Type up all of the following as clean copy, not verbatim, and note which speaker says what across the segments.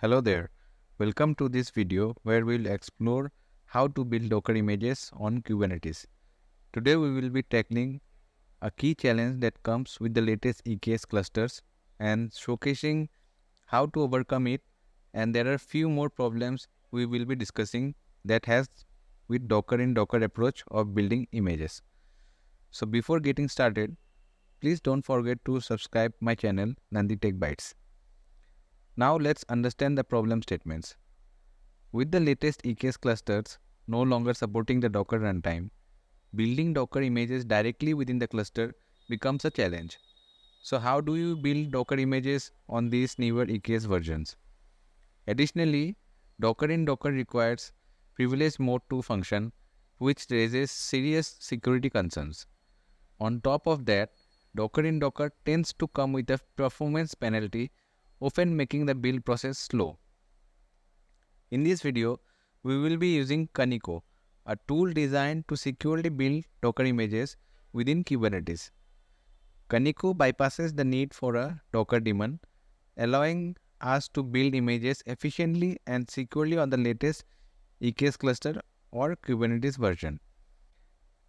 Speaker 1: Hello there. Welcome to this video where we'll explore how to build Docker images on Kubernetes. Today we will be tackling a key challenge that comes with the latest EKS clusters and showcasing how to overcome it, and there are few more problems we will be discussing that has with Docker in Docker approach of building images. So before getting started, please don't forget to subscribe my channel Nandi Tech Bytes. Now let's understand the problem statements. With the latest EKS clusters no longer supporting the Docker runtime, building Docker images directly within the cluster becomes a challenge. So how do you build Docker images on these newer EKS versions? Additionally, Docker in Docker requires privilege mode 2 function, which raises serious security concerns. On top of that, Docker in Docker tends to come with a performance penalty, often making the build process slow. In this video, we will be using Kaniko, a tool designed to securely build Docker images within Kubernetes. Kaniko bypasses the need for a Docker daemon, allowing us to build images efficiently and securely on the latest EKS cluster or Kubernetes version.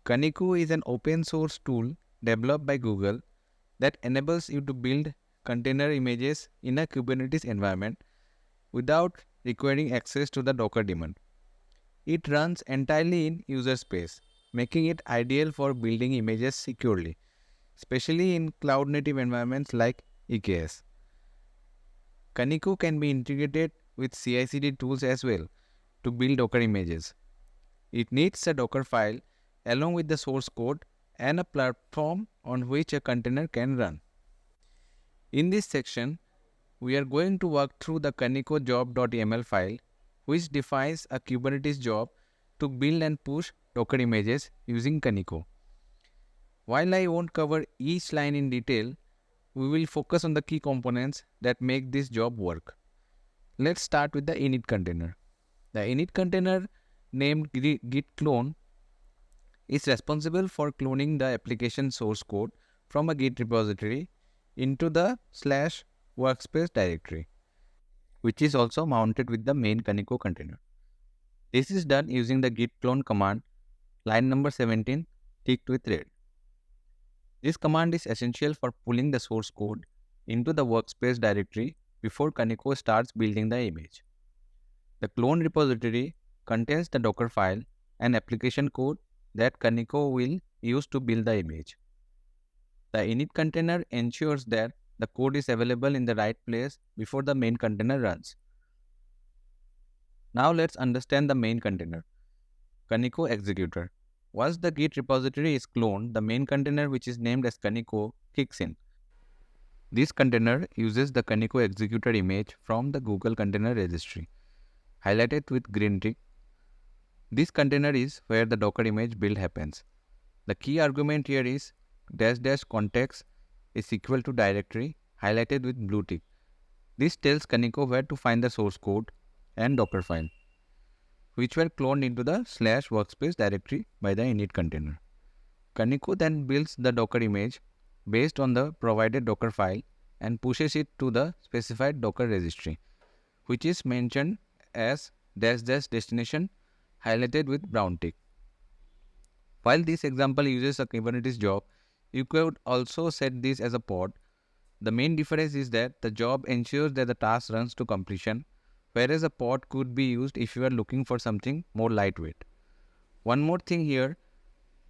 Speaker 1: Kaniko is an open source tool developed by Google that enables you to build container images in a Kubernetes environment without requiring access to the Docker daemon. It runs entirely in user space, making it ideal for building images securely, especially in cloud-native environments like EKS. Kaniko can be integrated with CI/CD tools as well to build Docker images. It needs a Docker file along with the source code and a platform on which a container can run. In this section, we are going to walk through the Kaniko job.yaml file, which defines a Kubernetes job to build and push Docker images using Kaniko. While I won't cover each line in detail, we will focus on the key components that make this job work. Let's start with the init container. The init container, named git clone, is responsible for cloning the application source code from a Git repository into the /workspace directory, which is also mounted with the main Kaniko container. This is done using the git clone command, line number 17, ticked with red. This command is essential for pulling the source code into the workspace directory before Kaniko starts building the image. The clone repository contains the Docker file and application code that Kaniko will use to build the image. The init container ensures that the code is available in the right place before the main container runs. Now let's understand the main container, Kaniko executor. Once the Git repository is cloned, the main container, which is named as Kaniko, kicks in. This container uses the Kaniko executor image from the Google Container Registry, highlighted with green tick. This container is where the Docker image build happens. The key argument here is --context is equal to directory, highlighted with blue tick. This tells Kaniko where to find the source code and Docker file, which were cloned into the /workspace directory by the init container. Kaniko then builds the Docker image based on the provided Docker file and pushes it to the specified Docker registry, which is mentioned as --destination, highlighted with brown tick. While this example uses a Kubernetes job, you could also set this as a pod. The main difference is that the job ensures that the task runs to completion, whereas a pod could be used if you are looking for something more lightweight. One more thing here,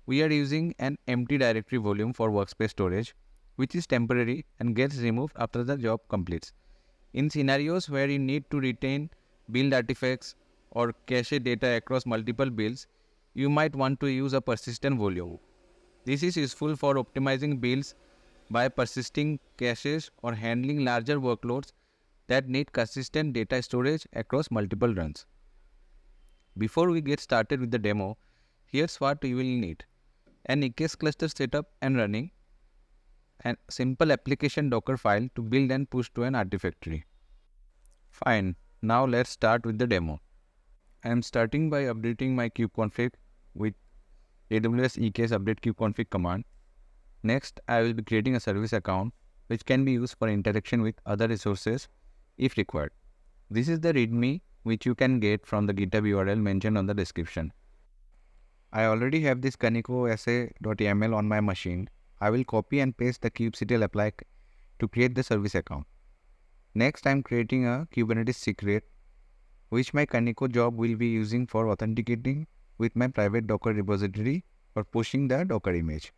Speaker 1: we are using an empty directory volume for workspace storage, which is temporary and gets removed after the job completes. In scenarios where you need to retain build artifacts or cache data across multiple builds, you might want to use a persistent volume. This is useful for optimizing builds by persisting caches or handling larger workloads that need consistent data storage across multiple runs. Before we get started with the demo, here's what you will need: an EKS cluster setup and running, and simple application Docker file to build and push to an Artifactory. Fine, now let's start with the demo. I am starting by updating my kubeconfig with AWS EKS update kubeconfig command. Next, I will be creating a service account which can be used for interaction with other resources if required. This is the README which you can get from the GitHub URL mentioned on the description. I already have this Kaniko SA.yaml on my machine. I will copy and paste the kubectl apply to create the service account. Next, I am creating a Kubernetes secret which my Kaniko job will be using for authenticating with my private Docker repository or pushing the Docker image.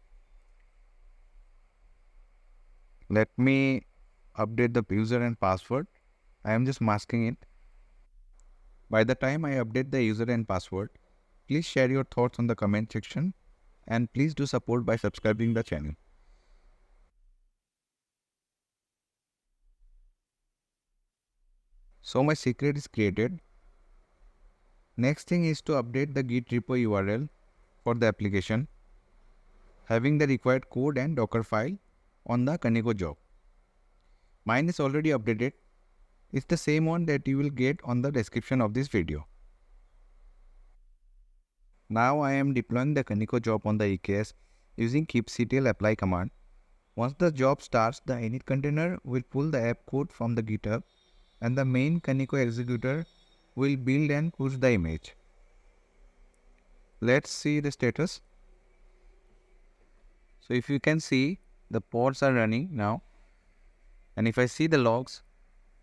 Speaker 1: Let me update the user and password. I am just masking it. By the time I update the user and password, please share your thoughts on the comment section and please do support by subscribing the channel. So my secret is created. Next thing is to update the Git repo URL for the application, having the required code and Docker file on the Kaniko job. Mine is already updated. It's the same one that you will get on the description of this video. Now I am deploying the Kaniko job on the EKS using kubectl apply command. Once the job starts, the init container will pull the app code from the GitHub and the main Kaniko executor will build and push the image. Let's see the status. So if you can see, the pods are running now, and if I see the logs,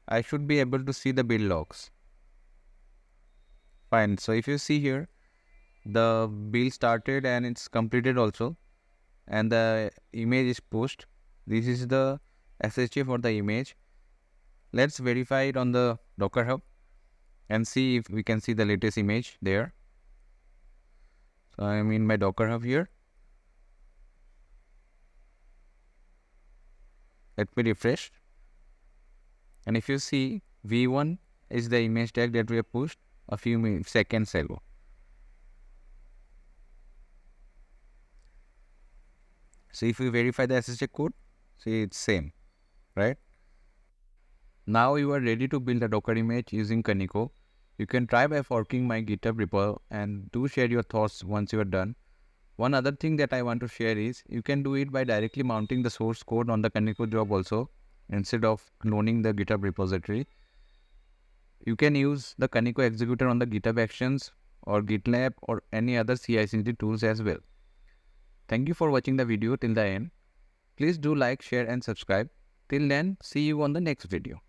Speaker 1: I should be able to see the build logs. Fine. So if you see here, the build started and it's completed also, and the image is pushed. This is the SSH for the image. Let's verify it on the Docker Hub and see if we can see the latest image there. So I am in my Docker Hub here. Let me refresh. And if you see, V1 is the image tag that we have pushed a few seconds ago. So if we verify the SSH code, see it's same, right? Now you are ready to build a Docker image using Kaniko. You can try by forking my GitHub repo and do share your thoughts once you are done. One other thing that I want to share is you can do it by directly mounting the source code on the Kaniko job also instead of cloning the GitHub repository. You can use the Kaniko executor on the GitHub Actions or GitLab or any other CI/CD tools as well. Thank you for watching the video till the end. Please do like, share and subscribe. Till then, see you on the next video.